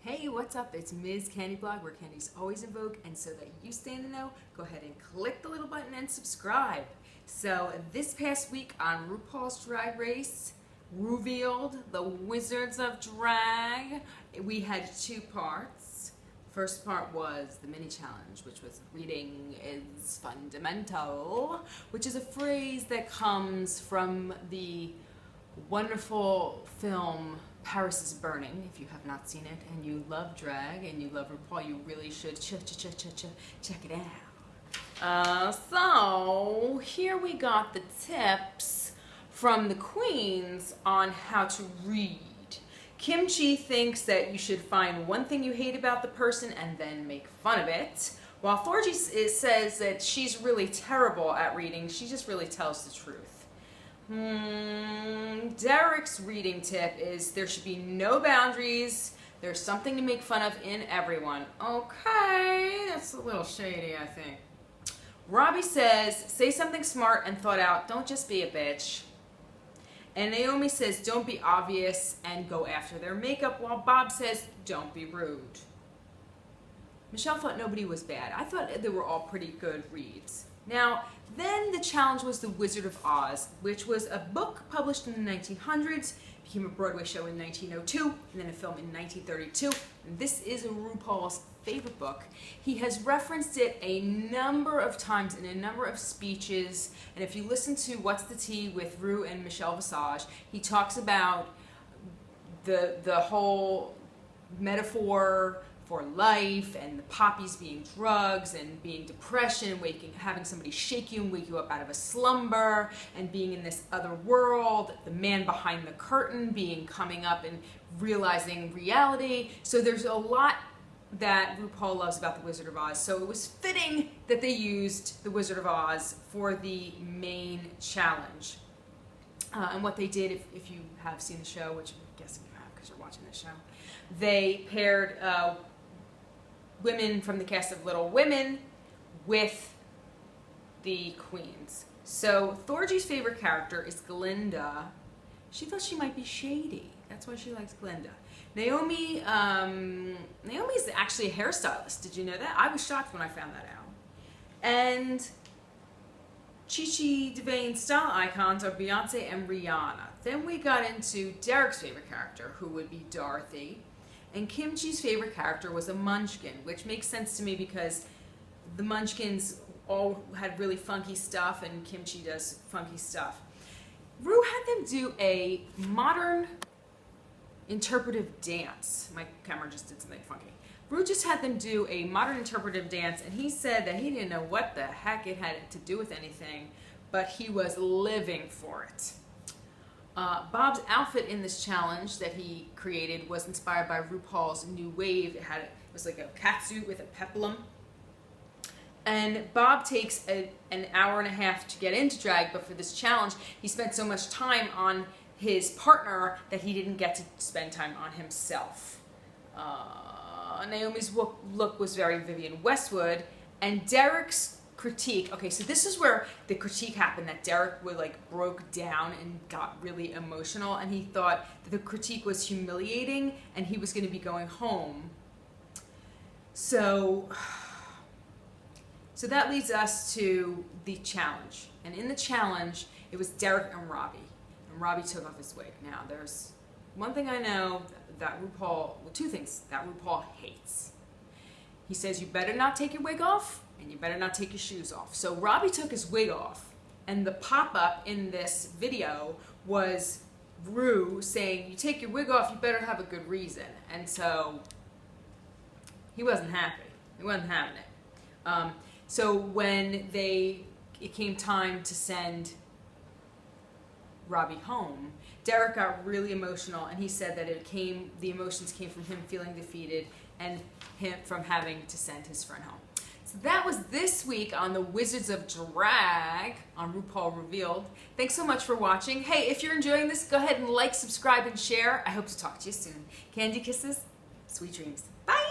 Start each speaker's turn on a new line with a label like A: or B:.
A: Hey, what's up? It's Ms. Candy Blog, where candy's always in vogue, and so that you stay in the know, go ahead and click the little button and subscribe. So this past week on RuPaul's Drag Race, RuVealed, the Wizards of Drag, we had two parts. First part was the mini challenge, which was reading is fundamental, which is a phrase that comes from the wonderful film Paris is Burning. If you have not seen it and you love drag and you love RuPaul, you really should check it out. So here we got the tips from the queens on how to read. Kimchi thinks that you should find one thing you hate about the person and then make fun of it, while Thorgy says that she's really terrible at reading. She just really tells the truth. Derek's reading tip is there should be no boundaries. There's something to make fun of in everyone. Okay, that's a little shady, I think. Robbie says, say something smart and thought out. Don't just be a bitch. And Naomi says, don't be obvious and go after their makeup, while Bob says, don't be rude. Michelle thought nobody was bad. I thought they were all pretty good reads. Now, then the challenge was The Wizard of Oz, which was a book published in the 1900s, became a Broadway show in 1902, and then a film in 1932. And this is RuPaul's favorite book. He has referenced it a number of times in a number of speeches, and if you listen to What's the Tea with Ru and Michelle Visage, he talks about the whole metaphor for life and the poppies being drugs and being depression, having somebody shake you and wake you up out of a slumber, and being in this other world, the man behind the curtain coming up and realizing reality. So there's a lot that RuPaul loves about The Wizard of Oz. So it was fitting that they used The Wizard of Oz for the main challenge. And what they did, if you have seen the show, which I'm guessing you have because you're watching the show, they paired women from the cast of Little Women with the queens. So Thorgy's favorite character is Glinda. She thought she might be shady. That's why she likes Glinda. Naomi's actually a hairstylist. Did you know that? I was shocked when I found that out. And Chi Devane style icons are Beyonce and Rihanna. Then we got into Derek's favorite character, who would be Dorothy. And Kimchi's favorite character was a munchkin, which makes sense to me because the munchkins all had really funky stuff and Kimchi does funky stuff. Ru had them do a modern interpretive dance. My camera just did something funky. Ru just had them do a modern interpretive dance, and he said that he didn't know what the heck it had to do with anything, but he was living for it. Bob's outfit in this challenge that he created was inspired by RuPaul's New Wave. It was like a catsuit with a peplum. And Bob takes an hour and a half to get into drag, but for this challenge, he spent so much time on his partner that he didn't get to spend time on himself. Naomi's look was very Vivienne Westwood, and Derek's critique. Okay, so this is where the critique happened, that Derek broke down and got really emotional, and he thought that the critique was humiliating and he was going to be going home. So that leads us to the challenge. And in the challenge, it was Derek and Robbie. And Robbie took off his wig. Now, there's one thing I know that two things that RuPaul hates. He says, you better not take your wig off, and you better not take your shoes off. So Robbie took his wig off, and the pop-up in this video was Ru saying, you take your wig off, you better have a good reason. And so he wasn't happy. He wasn't having it. So when it came time to send Robbie home, Derek got really emotional, and he said that the emotions came from him feeling defeated and him from having to send his friend home. So that was this week on the Wizards of Drag on RuPaul RuVealed. Thanks so much for watching. Hey, if you're enjoying this, go ahead and like, subscribe, and share. I hope to talk to you soon. Candy kisses, sweet dreams. Bye!